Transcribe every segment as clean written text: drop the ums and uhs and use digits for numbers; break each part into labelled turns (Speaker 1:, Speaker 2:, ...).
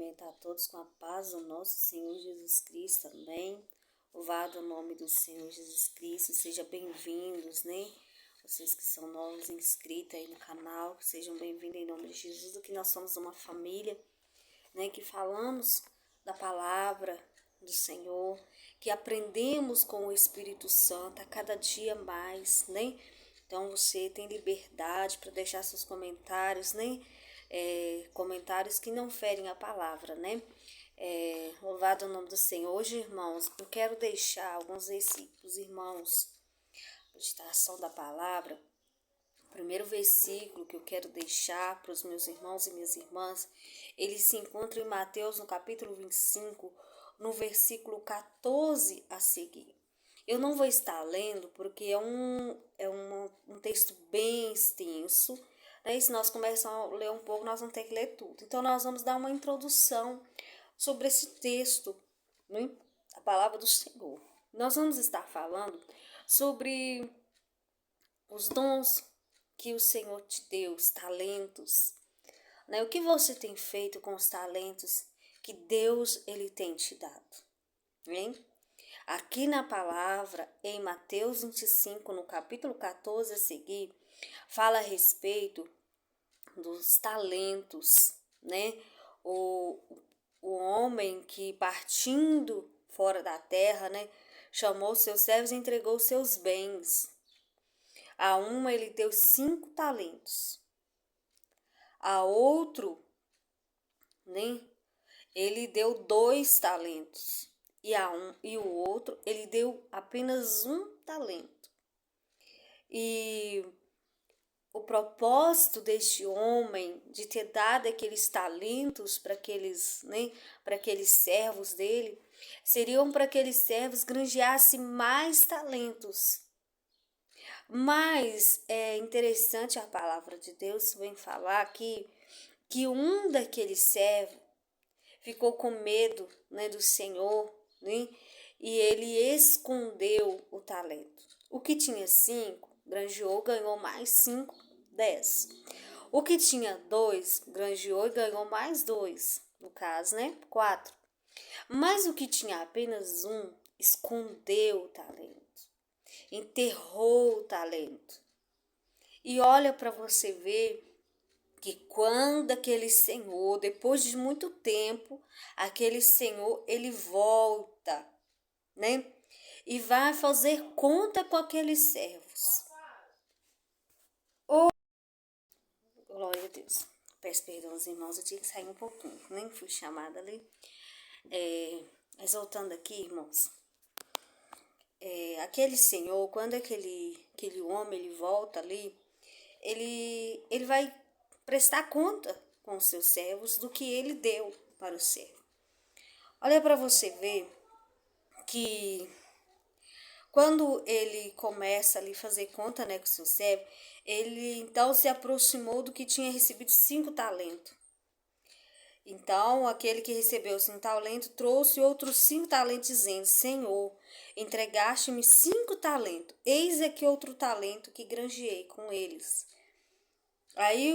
Speaker 1: cumprimentar a todos com a paz do nosso Senhor Jesus Cristo também. Louvado o nome do Senhor Jesus Cristo. Sejam bem-vindos, né? Vocês que são novos inscritos aí no canal, sejam bem-vindos em nome de Jesus. Que nós somos uma família, né? Que falamos da palavra do Senhor, que aprendemos com o Espírito Santo a cada dia mais, né? Então você tem liberdade para deixar seus comentários, né? Comentários que não ferem a palavra, né? Louvado o nome do Senhor. Hoje, irmãos, eu quero deixar alguns versículos, irmãos, meditação da palavra. O primeiro versículo que eu quero deixar para os meus irmãos e minhas irmãs, ele se encontra em Mateus, no capítulo 25, no versículo 14 a seguir. Eu não vou estar lendo porque é um texto bem extenso, né? E se nós começarmos a ler um pouco, nós vamos ter que ler tudo. Então, nós vamos dar uma introdução sobre esse texto, né? A palavra do Senhor. Nós vamos estar falando sobre os dons que o Senhor te deu, os talentos, né? O que você tem feito com os talentos que Deus ele tem te dado, hein? Aqui na palavra, em Mateus 25, no capítulo 14 a seguir, fala a respeito dos talentos, né? O homem que partindo fora da terra, né? Chamou seus servos e entregou seus bens. A uma ele deu 5 talentos. A outro, né? Ele deu 2 talentos. E o outro, ele deu apenas 1 talento. E o propósito deste homem de ter dado aqueles talentos para aqueles, né, para aqueles servos dele, seriam para aqueles servos granjeassem mais talentos. Mas é interessante a palavra de Deus vem falar aqui que um daqueles servos ficou com medo, né, do Senhor, né? E ele escondeu o talento. O que tinha 5, granjeou, ganhou mais 5, 10. O que tinha 2, granjeou e ganhou mais 2. No caso, né? 4. Mas o que tinha apenas 1, escondeu o talento. Enterrou o talento. E olha para você ver que quando aquele Senhor, depois de muito tempo, aquele Senhor, ele volta, né? E vai fazer conta com aqueles servos. Oh, glória a Deus. Peço perdão aos irmãos, eu tinha que sair um pouquinho, nem fui chamada ali. Mas voltando aqui, irmãos. Aquele Senhor, quando aquele homem, ele volta ali, ele vai prestar conta com os seus servos do que ele deu para o servo. Olha para você ver que quando ele começa ali fazer conta, né, com o seu servo, ele então se aproximou do que tinha recebido 5 talentos. Então, aquele que recebeu 5 talentos trouxe outros 5 talentos, dizendo: Senhor, entregaste-me 5 talentos, eis aqui outro talento que granjeei com eles. Aí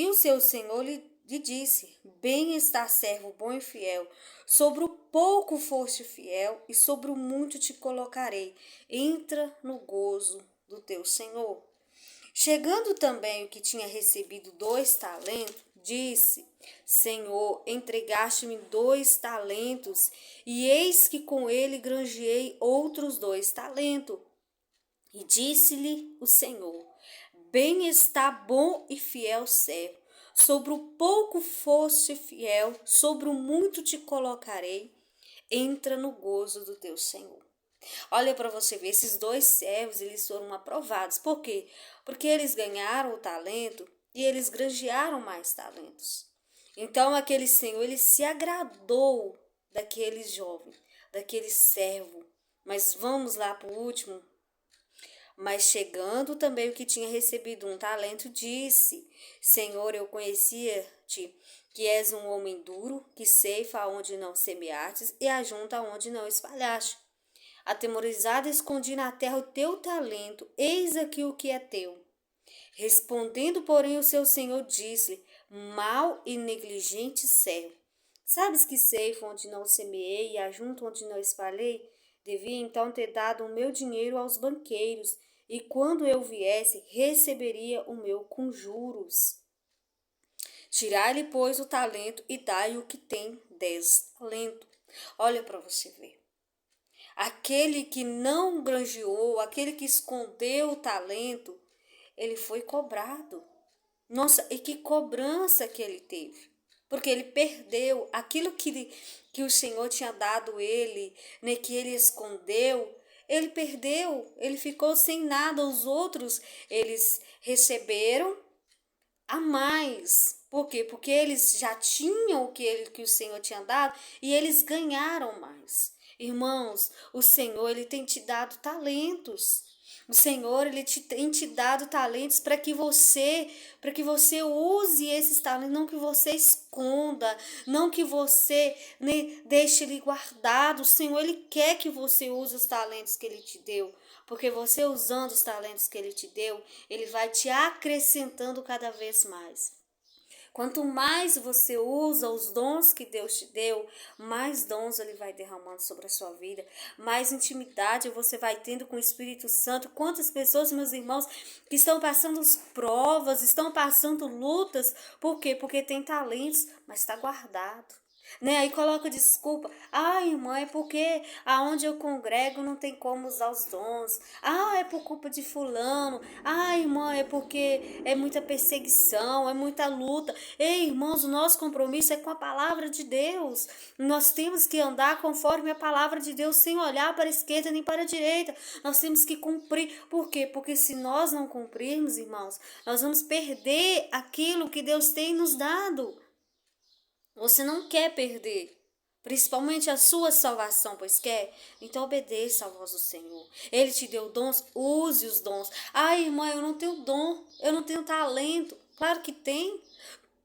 Speaker 1: o seu senhor lhe disse: Bem está, servo bom e fiel. Sobre o pouco foste fiel, e sobre o muito te colocarei. Entra no gozo do teu senhor. Chegando também o que tinha recebido 2 talentos, disse: Senhor, entregaste-me 2 talentos, e eis que com ele granjeei outros 2 talentos. E disse-lhe o Senhor: Bem está, bom e fiel servo. Sobre o pouco foste fiel, sobre o muito te colocarei. Entra no gozo do teu Senhor. Olha para você ver, esses 2 servos, eles foram aprovados. Por quê? Porque eles ganharam o talento e eles granjearam mais talentos. Então, aquele Senhor, ele se agradou daquele jovem, daquele servo. Mas vamos lá para o último. Mas chegando também o que tinha recebido 1 talento, disse: Senhor, eu conhecia-te, que és um homem duro, que ceifa onde não semeastes e ajunta onde não espalhaste. Atemorizado, escondi na terra o teu talento, eis aqui o que é teu. Respondendo, porém, o seu senhor disse-lhe: Mau e negligente servo, Sabes que ceifo onde não semeei e ajunto onde não espalhei? Devia então ter dado o meu dinheiro aos banqueiros, e quando eu viesse, receberia o meu com juros. Tirai-lhe, pois, o talento e dai o que tem 10 talentos. Olha para você ver. Aquele que não granjeou, aquele que escondeu o talento, ele foi cobrado. Nossa, e que cobrança que ele teve. Porque ele perdeu aquilo que o Senhor tinha dado ele, né, que ele escondeu. Ele perdeu, ele ficou sem nada. Os outros, eles receberam a mais. Por quê? Porque eles já tinham que o Senhor tinha dado e eles ganharam mais. Irmãos, o Senhor, ele tem te dado talentos. O Senhor, ele tem te dado talentos para que você use esses talentos, não que você esconda, não que você, né, deixe ele guardado. O Senhor, ele quer que você use os talentos que ele te deu. Porque você usando os talentos que ele te deu, ele vai te acrescentando cada vez mais. Quanto mais você usa os dons que Deus te deu, mais dons ele vai derramando sobre a sua vida, mais intimidade você vai tendo com o Espírito Santo. Quantas pessoas, meus irmãos, que estão passando provas, estão passando lutas, por quê? Porque tem talentos, mas está guardado. Né? Aí coloca desculpa. Ai, irmã, é porque aonde eu congrego não tem como usar os dons. Ah, é por culpa de fulano. Ah, irmã, é porque é muita perseguição, é muita luta. Ei, irmãos, o nosso compromisso é com a palavra de Deus. Nós temos que andar conforme a palavra de Deus, sem olhar para a esquerda nem para a direita. Nós temos que cumprir. Por quê? Porque se nós não cumprirmos, irmãos, nós vamos perder aquilo que Deus tem nos dado. Você não quer perder, principalmente a sua salvação, pois quer? Então obedeça à voz do Senhor. Ele te deu dons, use os dons. Ai, irmã, eu não tenho dom, eu não tenho talento. Claro que tem.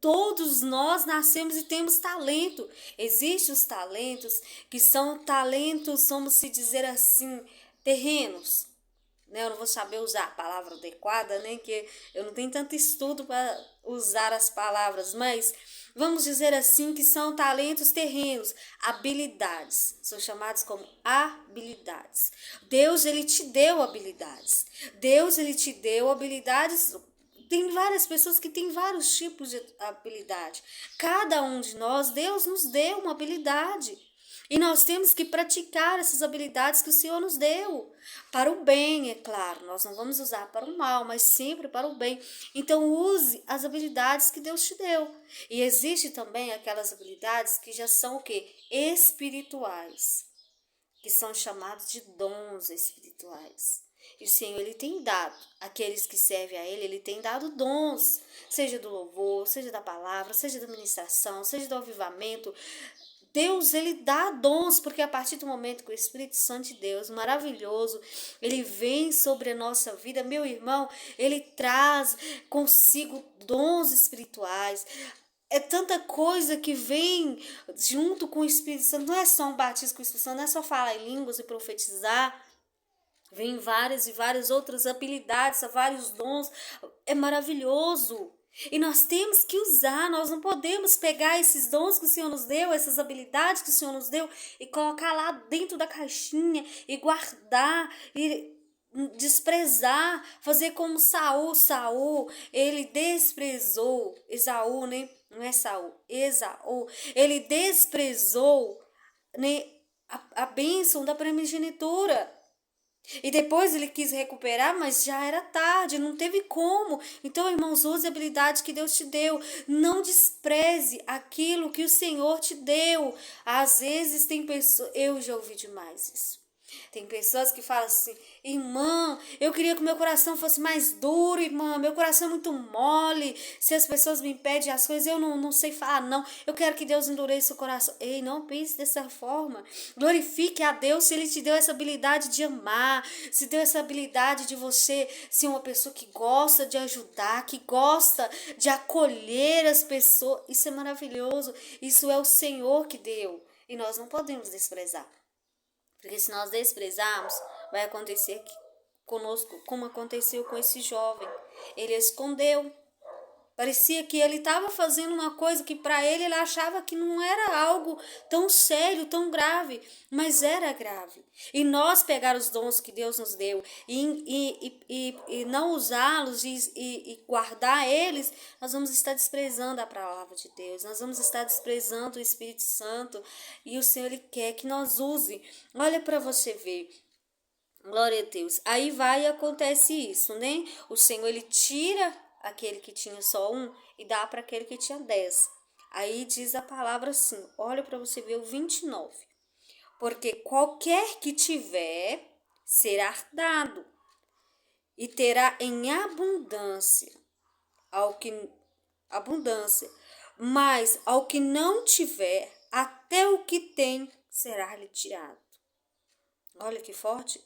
Speaker 1: Todos nós nascemos e temos talento. Existem os talentos que são talentos, vamos se dizer assim, terrenos. Né? Eu não vou saber usar a palavra adequada, né? Que eu não tenho tanto estudo para usar as palavras, mas vamos dizer assim que são talentos terrenos, habilidades, são chamados como habilidades. Deus, ele te deu habilidades. Deus, ele te deu habilidades. Tem várias pessoas que têm vários tipos de habilidade. Cada um de nós, Deus nos deu uma habilidade. E nós temos que praticar essas habilidades que o Senhor nos deu. Para o bem, é claro. Nós não vamos usar para o mal, mas sempre para o bem. Então use as habilidades que Deus te deu. E existe também aquelas habilidades que já são o quê? Espirituais. Que são chamados de dons espirituais. E o Senhor, ele tem dado, aqueles que servem a ele tem dado dons, seja do louvor, seja da palavra, seja da ministração, seja do avivamento. Deus, ele dá dons, porque a partir do momento que o Espírito Santo de Deus, maravilhoso, ele vem sobre a nossa vida, meu irmão, ele traz consigo dons espirituais. É tanta coisa que vem junto com o Espírito Santo, não é só um batismo com o Espírito Santo, não é só falar em línguas e profetizar. Vem várias e várias outras habilidades, vários dons. É maravilhoso. E nós temos que usar, nós não podemos pegar esses dons que o Senhor nos deu, essas habilidades que o Senhor nos deu e colocar lá dentro da caixinha e guardar e desprezar, fazer como Saul, ele desprezou Esaú, né? Não é Saul, Esaú, ele desprezou, né, a bênção da primogenitura. E depois ele quis recuperar, mas já era tarde, não teve como. Então, irmãos, use a habilidade que Deus te deu. Não despreze aquilo que o Senhor te deu. Às vezes tem pessoas, eu já ouvi demais isso. Tem pessoas que falam assim, irmã, eu queria que meu coração fosse mais duro, irmã, meu coração é muito mole. Se as pessoas me pedem as coisas, eu não sei falar, não. Eu quero que Deus endureça o coração. Ei, não pense dessa forma. Glorifique a Deus se Ele te deu essa habilidade de amar, se deu essa habilidade de você ser uma pessoa que gosta de ajudar, que gosta de acolher as pessoas. Isso é maravilhoso. Isso é o Senhor que deu. E nós não podemos desprezar. Porque se nós desprezarmos, vai acontecer conosco como aconteceu com esse jovem. Ele escondeu. Parecia que ele estava fazendo uma coisa que para ele achava que não era algo tão sério, tão grave, mas era grave. E nós pegar os dons que Deus nos deu e não usá-los e guardar eles, nós vamos estar desprezando a palavra de Deus, nós vamos estar desprezando o Espírito Santo, e o Senhor ele quer que nós use. Olha para você ver. Glória a Deus. Aí vai e acontece isso, né? O Senhor ele tira aquele que tinha só um e dá para aquele que tinha 10. Aí diz a palavra assim, olha para você ver o 29. Porque qualquer que tiver será dado e terá em abundância, mas ao que não tiver, até o que tem será lhe tirado. Olha que forte.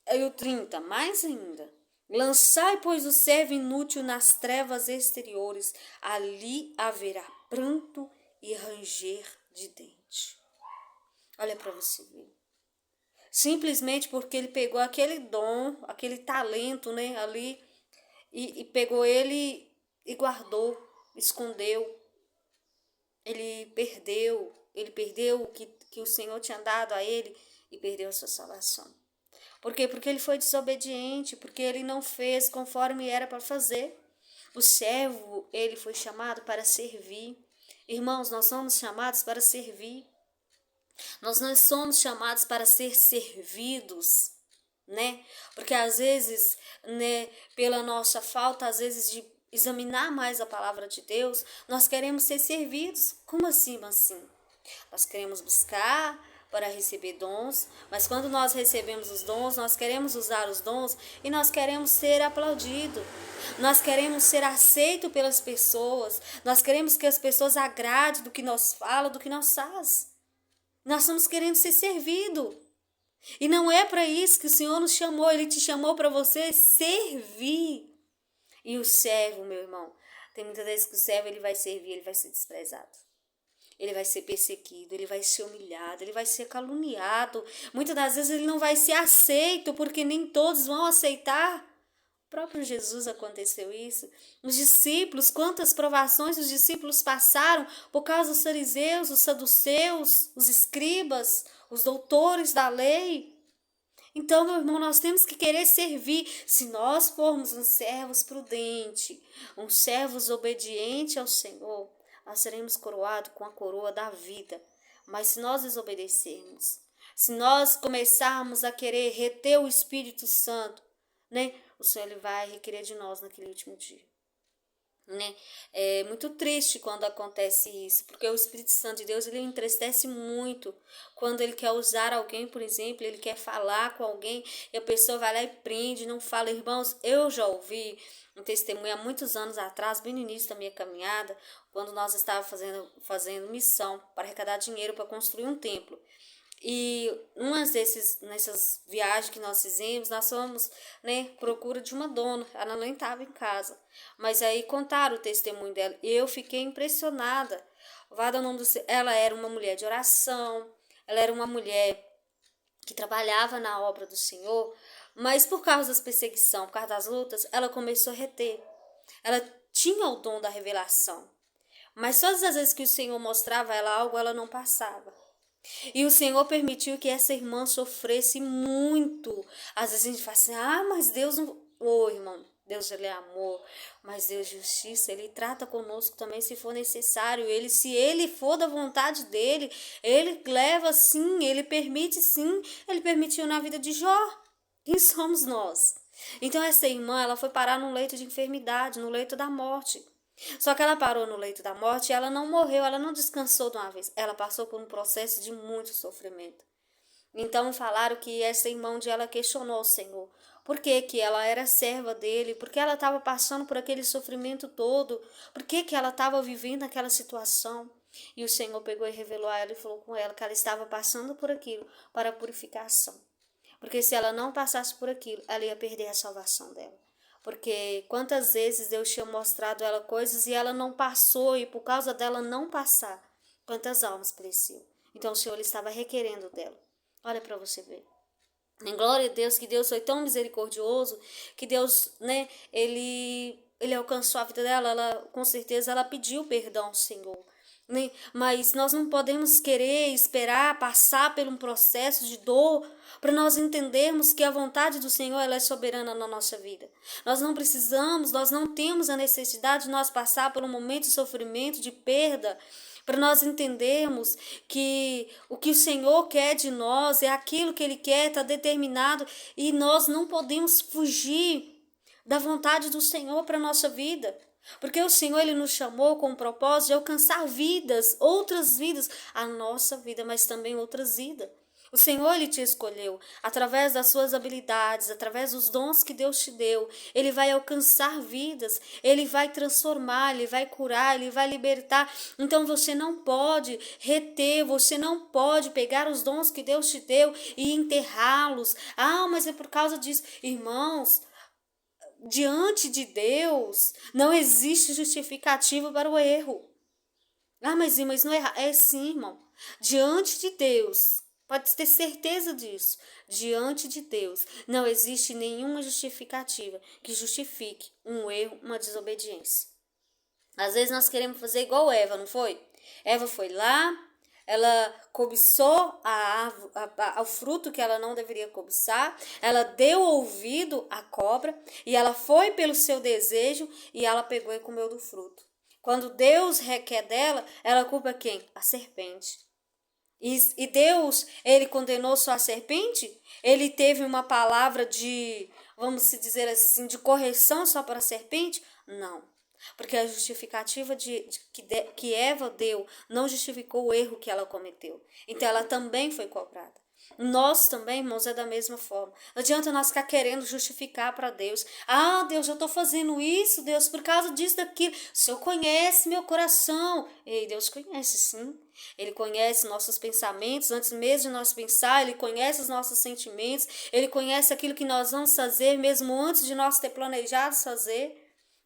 Speaker 1: Aí o 30, mais ainda. Lançai, pois, o servo inútil nas trevas exteriores, ali haverá pranto e ranger de dente. Olha para você ver. Simplesmente porque ele pegou aquele dom, aquele talento, né, ali, e pegou ele e guardou, escondeu. Ele perdeu o que o Senhor tinha dado a ele e perdeu a sua salvação. Por quê? Porque ele foi desobediente, porque ele não fez conforme era para fazer. O servo, ele foi chamado para servir. Irmãos, nós somos chamados para servir. Nós não somos chamados para ser servidos, né? Porque às vezes, né, pela nossa falta, às vezes de examinar mais a palavra de Deus, nós queremos ser servidos. Como assim? Nós queremos buscar para receber dons, mas quando nós recebemos os dons, nós queremos usar os dons e nós queremos ser aplaudidos. Nós queremos ser aceitos pelas pessoas. Nós queremos que as pessoas agradem do que nós falamos, do que nós fazemos. Nós estamos querendo ser servidos. E não é para isso que o Senhor nos chamou. Ele te chamou para você servir. E o servo, meu irmão, tem muitas vezes que o servo ele vai servir, ele vai ser desprezado. Ele vai ser perseguido, ele vai ser humilhado, ele vai ser caluniado. Muitas das vezes ele não vai ser aceito, porque nem todos vão aceitar. O próprio Jesus aconteceu isso. Os discípulos, quantas provações os discípulos passaram por causa dos fariseus, os saduceus, os escribas, os doutores da lei. Então, meu irmão, nós temos que querer servir. Se nós formos uns servos prudentes, uns servos obedientes ao Senhor, nós seremos coroados com a coroa da vida. Mas se nós desobedecermos, se nós começarmos a querer reter o Espírito Santo, né, o Senhor ele vai requerer de nós naquele último dia. Né? É muito triste quando acontece isso, porque o Espírito Santo de Deus ele entristece muito quando ele quer usar alguém, por exemplo, ele quer falar com alguém e a pessoa vai lá e prende, não fala. Irmãos, eu já ouvi um testemunho há muitos anos atrás, bem no início da minha caminhada, quando nós estávamos fazendo missão para arrecadar dinheiro para construir um templo. E nessas viagens que nós fizemos, nós fomos, né, procura de uma dona, ela nem estava em casa. Mas aí contaram o testemunho dela e eu fiquei impressionada. Ela era uma mulher de oração, ela era uma mulher que trabalhava na obra do Senhor, mas por causa das perseguições, por causa das lutas, ela começou a reter. Ela tinha o dom da revelação, mas todas as vezes que o Senhor mostrava a ela algo, ela não passava. E o Senhor permitiu que essa irmã sofresse muito. Às vezes a gente fala assim, mas Deus não... irmão, Deus ele é amor, mas Deus é justiça, ele trata conosco também se for necessário. Se ele for da vontade dele, ele leva sim, ele permite sim. Ele permitiu na vida de Jó. Quem somos nós? Então essa irmã, ela foi parar num leito de enfermidade, no leito da morte. Só que ela parou no leito da morte e ela não morreu, ela não descansou de uma vez. Ela passou por um processo de muito sofrimento. Então falaram que essa irmã de ela questionou o Senhor. Por que ela era serva dele? Por que ela estava passando por aquele sofrimento todo? Por que ela estava vivendo aquela situação? E o Senhor pegou e revelou a ela e falou com ela que ela estava passando por aquilo para a purificação. Porque se ela não passasse por aquilo, ela ia perder a salvação dela. Porque quantas vezes Deus tinha mostrado a ela coisas e ela não passou, e por causa dela não passar, quantas almas pereciam. Então o Senhor estava requerendo dela. Olha para você ver. Em glória a Deus, que Deus foi tão misericordioso, que Deus, né, ele ele alcançou a vida dela, ela com certeza ela pediu perdão ao Senhor. Né? Mas nós não podemos querer esperar passar por um processo de dor para nós entendermos que a vontade do Senhor ela é soberana na nossa vida. Nós não precisamos, nós não temos a necessidade de nós passar por um momento de sofrimento, de perda, para nós entendermos que o que o Senhor quer de nós é aquilo que Ele quer, está determinado, e nós não podemos fugir da vontade do Senhor para a nossa vida. Porque o Senhor ele nos chamou com o propósito de alcançar vidas, outras vidas, a nossa vida, mas também outras vidas. O Senhor ele te escolheu através das suas habilidades, através dos dons que Deus te deu. Ele vai alcançar vidas, ele vai transformar, ele vai curar, ele vai libertar. Então você não pode reter, você não pode pegar os dons que Deus te deu e enterrá-los. Ah, mas é por causa disso. Irmãos, diante de Deus, não existe justificativa para o erro. Ah, mas não é errar. É sim, irmão. Diante de Deus, pode ter certeza disso. Diante de Deus, não existe nenhuma justificativa que justifique um erro, uma desobediência. Às vezes nós queremos fazer igual Eva, não foi? Eva foi lá, ela cobiçou o fruto que ela não deveria cobiçar, ela deu ouvido à cobra e ela foi pelo seu desejo e ela pegou e comeu do fruto. Quando Deus requer dela, ela culpa quem? A serpente. E Deus, ele condenou só a serpente? Ele teve uma palavra de, vamos dizer assim, de correção só para a serpente? Não. Porque a justificativa que Eva deu não justificou o erro que ela cometeu. Então ela também foi cobrada. Nós também, irmãos, é da mesma forma. Não adianta nós ficar querendo justificar para Deus. Ah, Deus, eu estou fazendo isso, Deus, por causa disso, daquilo. O Senhor conhece meu coração. Ei, Deus conhece, sim. Ele conhece nossos pensamentos, antes mesmo de nós pensar, Ele conhece os nossos sentimentos, Ele conhece aquilo que nós vamos fazer, mesmo antes de nós ter planejado fazer.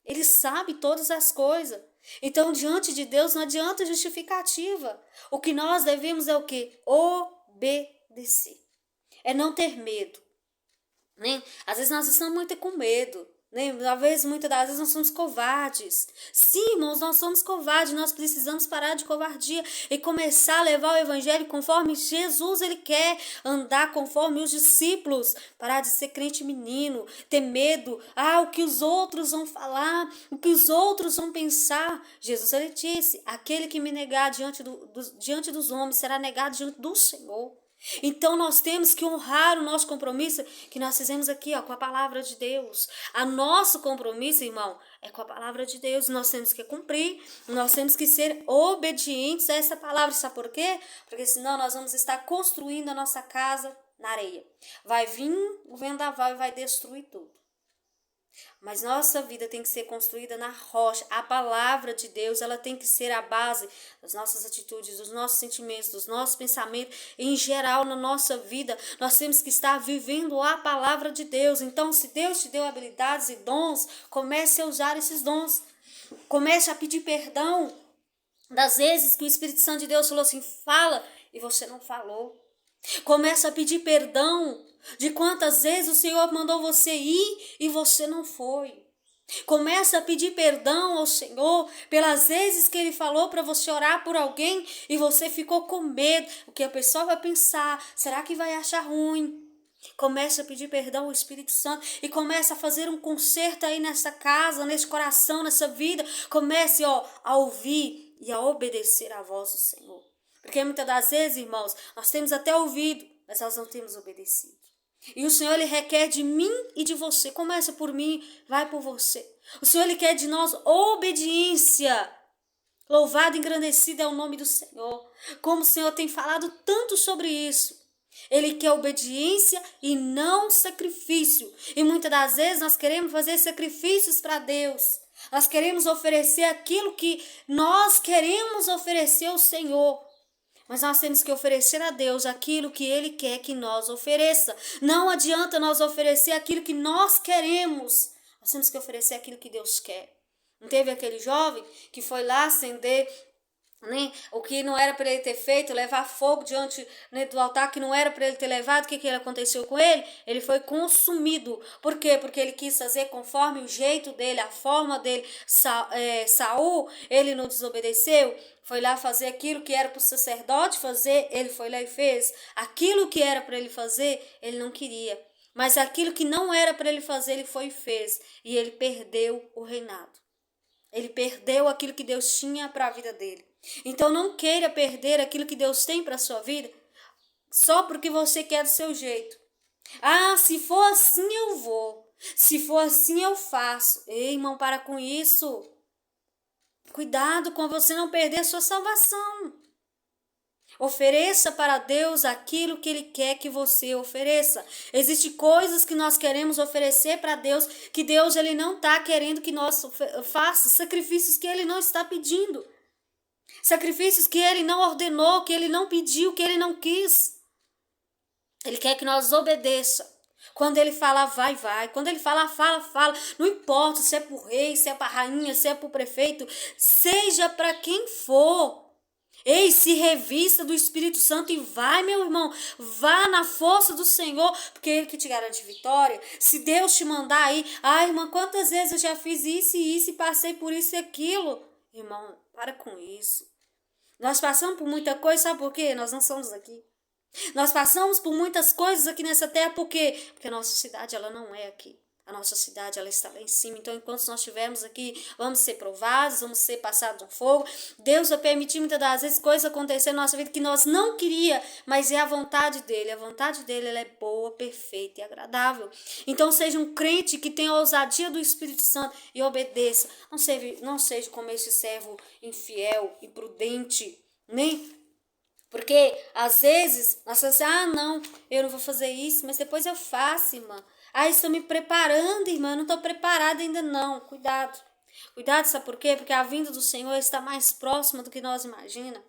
Speaker 1: Ele sabe todas as coisas. Então, diante de Deus, não adianta justificativa. O que nós devemos é o quê? Obedecer. É não ter medo. Né? Às vezes nós estamos muito com medo. Né? Muitas das vezes nós somos covardes. Sim, irmãos, nós somos covardes. Nós precisamos parar de covardia e começar a levar o evangelho conforme Jesus ele quer, andar conforme os discípulos, parar de ser crente menino, ter medo, o que os outros vão falar, o que os outros vão pensar. Jesus ele disse, aquele que me negar diante dos homens será negado diante do Senhor. Então nós temos que honrar o nosso compromisso que nós fizemos aqui, com a palavra de Deus. A nosso compromisso, irmão, é com a palavra de Deus. Nós temos que cumprir, nós temos que ser obedientes a essa palavra. Sabe por quê? Porque senão nós vamos estar construindo a nossa casa na areia. Vai vir o vendaval e vai destruir tudo. Mas nossa vida tem que ser construída na rocha. A palavra de Deus, ela tem que ser a base das nossas atitudes, dos nossos sentimentos, dos nossos pensamentos. Em geral, na nossa vida, nós temos que estar vivendo a palavra de Deus. Então, se Deus te deu habilidades e dons, comece a usar esses dons. Comece a pedir perdão das vezes que o Espírito Santo de Deus falou assim, fala, e você não falou. Comece a pedir perdão de quantas vezes o Senhor mandou você ir e você não foi. Comece a pedir perdão ao Senhor pelas vezes que Ele falou para você orar por alguém e você ficou com medo. O que a pessoa vai pensar? Será que vai achar ruim? Comece a pedir perdão ao Espírito Santo e comece a fazer um conserto aí nessa casa, nesse coração, nessa vida. Comece a ouvir e a obedecer à voz do Senhor. Porque muitas das vezes, irmãos, nós temos até ouvido, mas nós não temos obedecido. E o Senhor, Ele requer de mim e de você. Começa por mim, vai por você. O Senhor, Ele quer de nós obediência. Louvado e engrandecido é o nome do Senhor. Como o Senhor tem falado tanto sobre isso. Ele quer obediência e não sacrifício. E muitas das vezes nós queremos fazer sacrifícios para Deus. Nós queremos oferecer aquilo que nós queremos oferecer ao Senhor. Mas nós temos que oferecer a Deus aquilo que Ele quer que nós ofereça. Não adianta nós oferecer aquilo que nós queremos. Nós temos que oferecer aquilo que Deus quer. Não teve aquele jovem que foi lá acender né? O que não era para ele ter feito, levar fogo diante, né, do altar que não era para ele ter levado, o que aconteceu com ele? Ele foi consumido. Por quê? Porque ele quis fazer conforme o jeito dele, a forma dele. Saul, ele não desobedeceu, foi lá fazer aquilo que era para o sacerdote fazer, ele foi lá e fez. Aquilo que era para ele fazer, ele não queria. Mas aquilo que não era para ele fazer, ele foi e fez. E ele perdeu o reinado. Ele perdeu aquilo que Deus tinha para a vida dele. Então não queira perder aquilo que Deus tem para a sua vida só porque você quer do seu jeito. Ah, se for assim eu vou. Se for assim eu faço. Ei, irmão, para com isso. Cuidado com você não perder a sua salvação. Ofereça para Deus aquilo que Ele quer que você ofereça. Existem coisas que nós queremos oferecer para Deus, que Deus ele não está querendo que nós faça, sacrifícios que Ele não está pedindo. Sacrifícios que Ele não ordenou, que Ele não pediu, que Ele não quis. Ele quer que nós obedeça. Quando Ele fala, vai, vai. Quando Ele fala, fala, fala. Não importa se é para o rei, se é para a rainha, se é para o prefeito. Seja para quem for. Ei, se revista do Espírito Santo e vai, meu irmão, vá na força do Senhor, porque Ele que te garante vitória. Se Deus te mandar aí, irmã, quantas vezes eu já fiz isso e isso e passei por isso e aquilo. Irmão, para com isso. Nós passamos por muita coisa, sabe por quê? Nós não somos aqui. Nós passamos por muitas coisas aqui nessa terra, por quê? Porque a nossa cidade, ela não é aqui. A nossa cidade, ela está lá em cima. Então, enquanto nós estivermos aqui, vamos ser provados, vamos ser passados no fogo. Deus vai permitir muitas das vezes coisas acontecer na nossa vida que nós não queríamos, mas é a vontade dele. A vontade dele, ela é boa, perfeita e agradável. Então, seja um crente que tenha a ousadia do Espírito Santo e obedeça. Não seja como esse servo infiel, imprudente, nem... Porque, às vezes, nós falamos assim, não, eu não vou fazer isso, mas depois eu faço, irmã. Estou me preparando, irmã, não estou preparada ainda não. Cuidado. Cuidado, sabe por quê? Porque a vinda do Senhor está mais próxima do que nós imaginamos.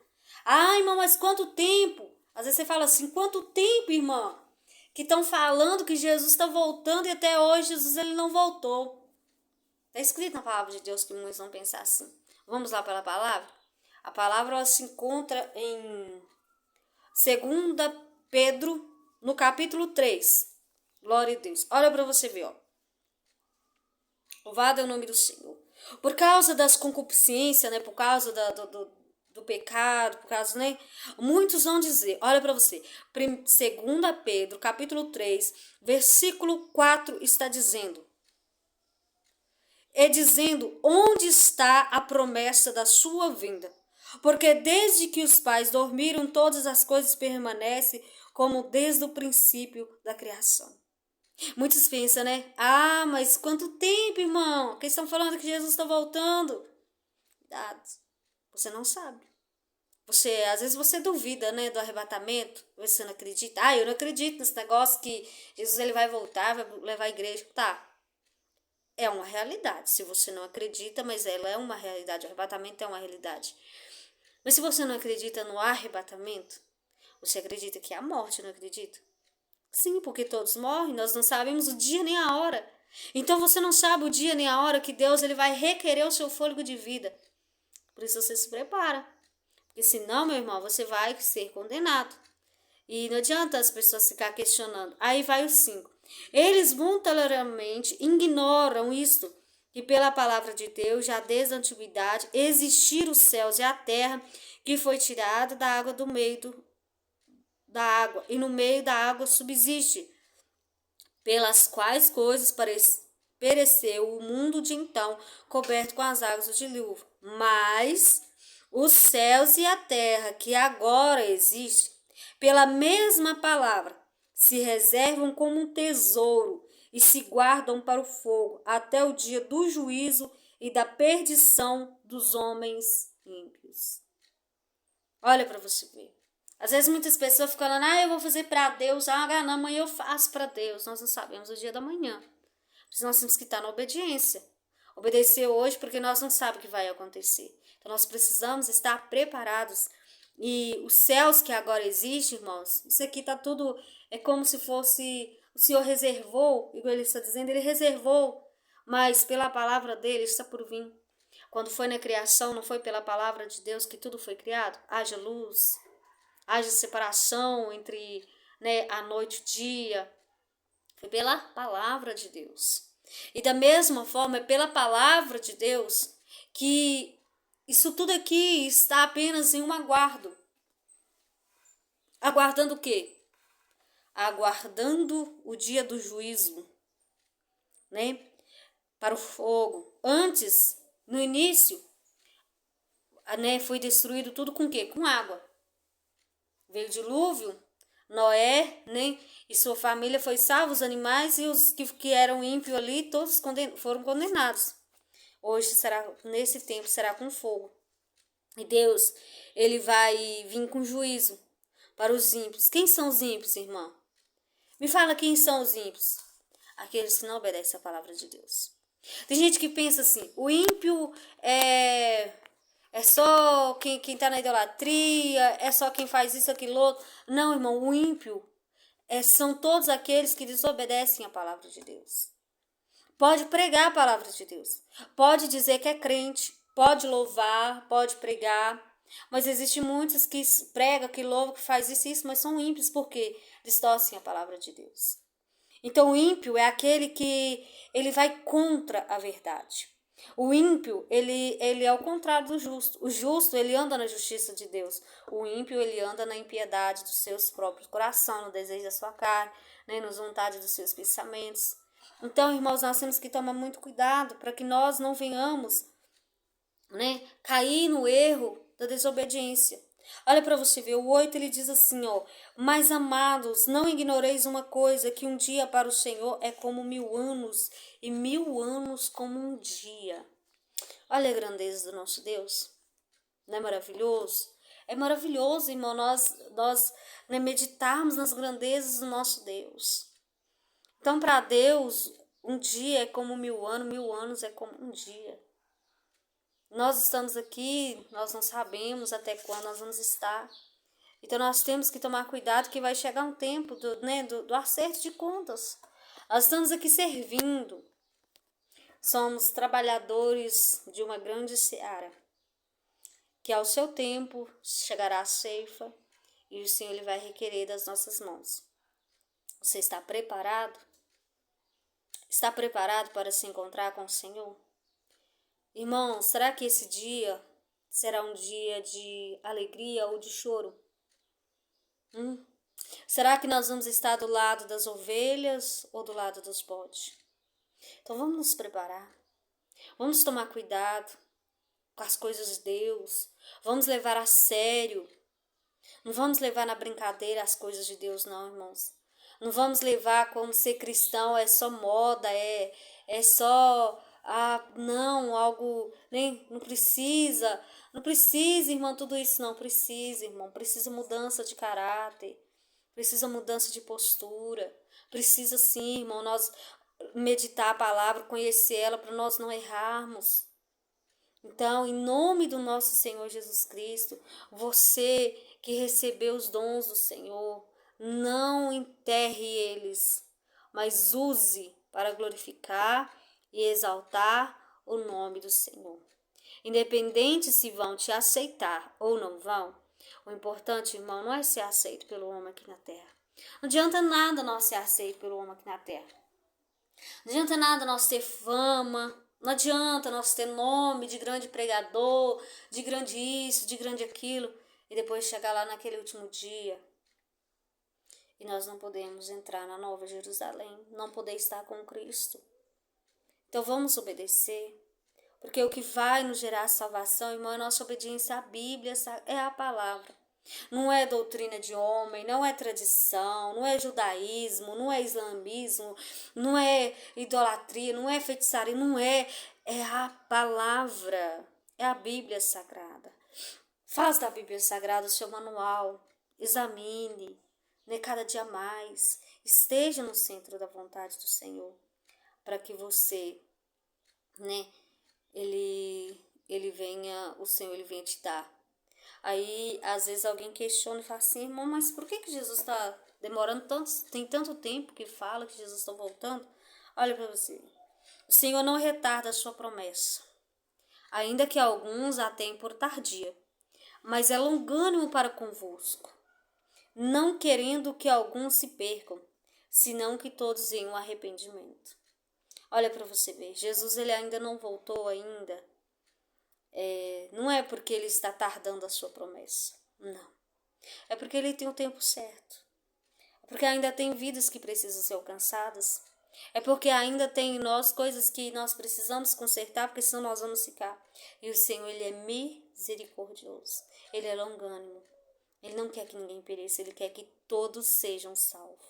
Speaker 1: Irmã, mas quanto tempo? Às vezes você fala assim, quanto tempo, irmã? Que estão falando que Jesus está voltando e até hoje Jesus ele não voltou. Está escrito na palavra de Deus que muitos vão pensar assim. Vamos lá pela palavra? A palavra ela se encontra em 2 Pedro, no capítulo 3. Glória a Deus. Olha para você ver, ó. Louvado é o nome do Senhor. Por causa das concupiscências, né? Por causa do pecado, por causa, né? Muitos vão dizer, olha para você. 2 Pedro, capítulo 3, versículo 4 está dizendo. Onde está a promessa da sua vinda? Porque desde que os pais dormiram, todas as coisas permanecem como desde o princípio da criação. Muitos pensam, né? Mas quanto tempo, irmão? Porque estão falando que Jesus está voltando. Cuidado. Você não sabe. Às vezes você duvida, né, do arrebatamento. Você não acredita. Eu não acredito nesse negócio que Jesus ele vai voltar, vai levar a igreja. Tá. É uma realidade. Se você não acredita, mas ela é uma realidade. O arrebatamento é uma realidade. Mas se você não acredita no arrebatamento, você acredita que é a morte, não acredita? Sim, porque todos morrem, nós não sabemos o dia nem a hora. Então você não sabe o dia nem a hora que Deus ele vai requerer o seu fôlego de vida. Por isso você se prepara. Porque senão, meu irmão, você vai ser condenado. E não adianta as pessoas ficar questionando. Aí vai o 5. Eles voluntariamente ignoram isto, que pela palavra de Deus, já desde a antiguidade, existiram os céus e a terra, que foi tirada da água do meio da água, e no meio da água subsiste, pelas quais coisas pereceu o mundo de então, coberto com as águas do dilúvio. Mas os céus e a terra, que agora existem, pela mesma palavra, se reservam como um tesouro e se guardam para o fogo, até o dia do juízo e da perdição dos homens ímpios. Olha para você ver. Às vezes muitas pessoas ficam falando, eu vou fazer para Deus, não, amanhã eu faço para Deus. Nós não sabemos o dia da manhã. Nós temos que estar na obediência. Obedecer hoje porque nós não sabemos o que vai acontecer. Então nós precisamos estar preparados. E os céus que agora existem, irmãos, isso aqui está tudo, é como se fosse, o Senhor reservou, igual ele está dizendo, ele reservou, mas pela palavra dele está por vir. Quando foi na criação, não foi pela palavra de Deus que tudo foi criado? Haja luz, haja separação entre, né, a noite e o dia. Foi pela palavra de Deus. E da mesma forma, é pela palavra de Deus que isso tudo aqui está apenas em um aguardo. Aguardando o quê? Aguardando o dia do juízo, né? Para o fogo. Antes, no início, né, foi destruído tudo com o quê? Com água. Veio o dilúvio, Noé, né, e sua família foi salvo, os animais e os que eram ímpios ali, todos foram condenados. Hoje nesse tempo será com fogo. E Deus, ele vai vir com juízo para os ímpios. Quem são os ímpios, irmã? Me fala quem são os ímpios. Aqueles que não obedecem à palavra de Deus. Tem gente que pensa assim, o ímpio é só quem está na idolatria, é só quem faz isso, aquilo outro. Não, irmão, o ímpio são todos aqueles que desobedecem à palavra de Deus. Pode pregar a palavra de Deus, pode dizer que é crente, pode louvar, pode pregar, mas existem muitos que pregam, que louvam, que faz isso, mas são ímpios porque distorcem a palavra de Deus. Então o ímpio é aquele que ele vai contra a verdade. O ímpio, ele é o contrário do justo. O justo, ele anda na justiça de Deus. O ímpio, ele anda na impiedade dos seus próprios corações, no desejo da sua carne, né, nas vontades dos seus pensamentos. Então, irmãos, nós temos que tomar muito cuidado para que nós não venhamos, né, cair no erro da desobediência. Olha para você ver, o 8 ele diz assim, ó, mas amados, não ignoreis uma coisa, que um dia para o Senhor é como 1000 anos, e 1000 anos como um dia. Olha a grandeza do nosso Deus, não é maravilhoso? É maravilhoso, irmão, nós né, meditarmos nas grandezas do nosso Deus. Então, para Deus, um dia é como 1000 anos, 1000 anos é como um dia. Nós estamos aqui, nós não sabemos até quando nós vamos estar. Então, nós temos que tomar cuidado que vai chegar um tempo do acerto de contas. Nós estamos aqui servindo. Somos trabalhadores de uma grande seara. Que ao seu tempo chegará a ceifa e o Senhor ele vai requerer das nossas mãos. Você está preparado? Está preparado para se encontrar com o Senhor? Irmão, será que esse dia será um dia de alegria ou de choro? Será que nós vamos estar do lado das ovelhas ou do lado dos bodes? Então vamos nos preparar. Vamos tomar cuidado com as coisas de Deus. Vamos levar a sério. Não vamos levar na brincadeira as coisas de Deus, não, irmãos. Não vamos levar como ser cristão é só moda, é só não, algo, nem não precisa, irmão, tudo isso não precisa, irmão, precisa mudança de caráter, precisa mudança de postura, precisa sim, irmão, nós meditar a palavra, conhecer ela para nós não errarmos. Então, em nome do nosso Senhor Jesus Cristo, você que recebeu os dons do Senhor, não enterre eles, mas use para glorificar e exaltar o nome do Senhor. Independente se vão te aceitar ou não vão, o importante, irmão, não é ser aceito pelo homem aqui na terra. Não adianta nada nós ser aceito pelo homem aqui na terra. Não adianta nada nós ter fama, não adianta nós ter nome de grande pregador, de grande isso, de grande aquilo, e depois chegar lá naquele último dia e nós não podemos entrar na Nova Jerusalém, não poder estar com Cristo. Então vamos obedecer, porque o que vai nos gerar salvação, irmão, é a nossa obediência à Bíblia, é a palavra. Não é doutrina de homem, não é tradição, não é judaísmo, não é islamismo, não é idolatria, não é feitiçaria, não é a palavra, é a Bíblia Sagrada. Faz da Bíblia Sagrada o seu manual, examine, né, cada dia mais, esteja no centro da vontade do Senhor, para que você, né, o Senhor ele venha te dar. Aí, às vezes, alguém questiona e fala assim, irmão, mas por que Jesus está demorando tanto? Tem tanto tempo que fala que Jesus está voltando. Olha para você. O Senhor não retarda a sua promessa. ainda que alguns a tenham por tardia, mas é longânimo para convosco, não querendo que alguns se percam, senão que todos venham ao arrependimento. Olha para você ver, Jesus ele ainda não voltou ainda, não é porque ele está tardando a sua promessa, não. É porque ele tem o tempo certo. É porque ainda tem vidas que precisam ser alcançadas. É porque ainda tem em nós coisas que nós precisamos consertar, porque senão nós vamos ficar. E o Senhor, ele é misericordioso. Ele é longânimo. Ele não quer que ninguém pereça, ele quer que todos sejam salvos.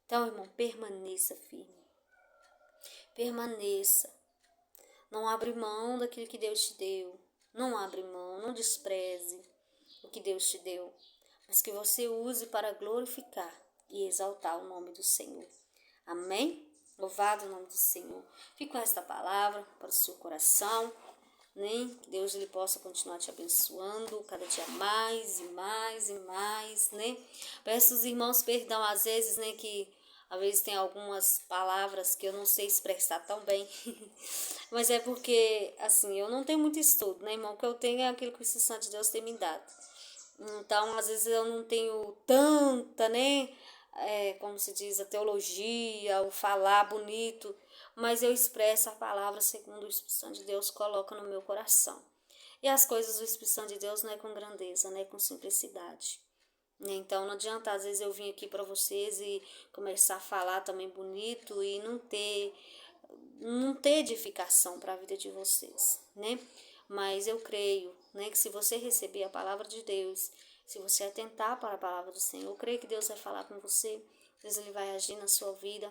Speaker 1: Então, irmão, permaneça firme. Permaneça. Não abre mão daquilo que Deus te deu. Não abre mão, não despreze o que Deus te deu. Mas que você use para glorificar e exaltar o nome do Senhor. Amém? Louvado o nome do Senhor. Fique com esta palavra para o seu coração, né? Que Deus ele possa continuar te abençoando cada dia mais e mais e mais, né? Peço aos irmãos perdão às vezes, né, que às vezes tem algumas palavras que eu não sei expressar tão bem. Mas é porque, assim, eu não tenho muito estudo, né, irmão? O que eu tenho é aquilo que o Espírito Santo de Deus tem me dado. Então, às vezes eu não tenho tanta, né, como se diz, a teologia, o falar bonito, mas eu expresso a palavra segundo o Espírito Santo de Deus coloca no meu coração. E as coisas do Espírito Santo de Deus não é com grandeza, né, com simplicidade. Então não adianta às vezes eu vir aqui para vocês e começar a falar também bonito e não ter edificação para a vida de vocês, né? Mas eu creio, né, que se você receber a palavra de Deus, se você atentar para a palavra do Senhor, eu creio que Deus vai falar com você, Deus ele vai agir na sua vida.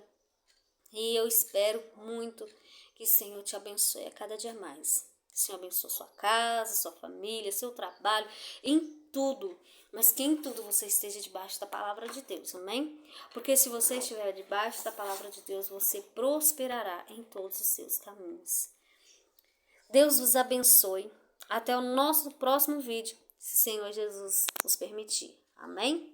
Speaker 1: E eu espero muito que o Senhor te abençoe a cada dia mais. Que o Senhor abençoe sua casa, sua família, seu trabalho, em tudo. Mas que em tudo você esteja debaixo da palavra de Deus, amém? Porque se você estiver debaixo da palavra de Deus, você prosperará em todos os seus caminhos. Deus vos abençoe. Até o nosso próximo vídeo, se o Senhor Jesus nos permitir. Amém?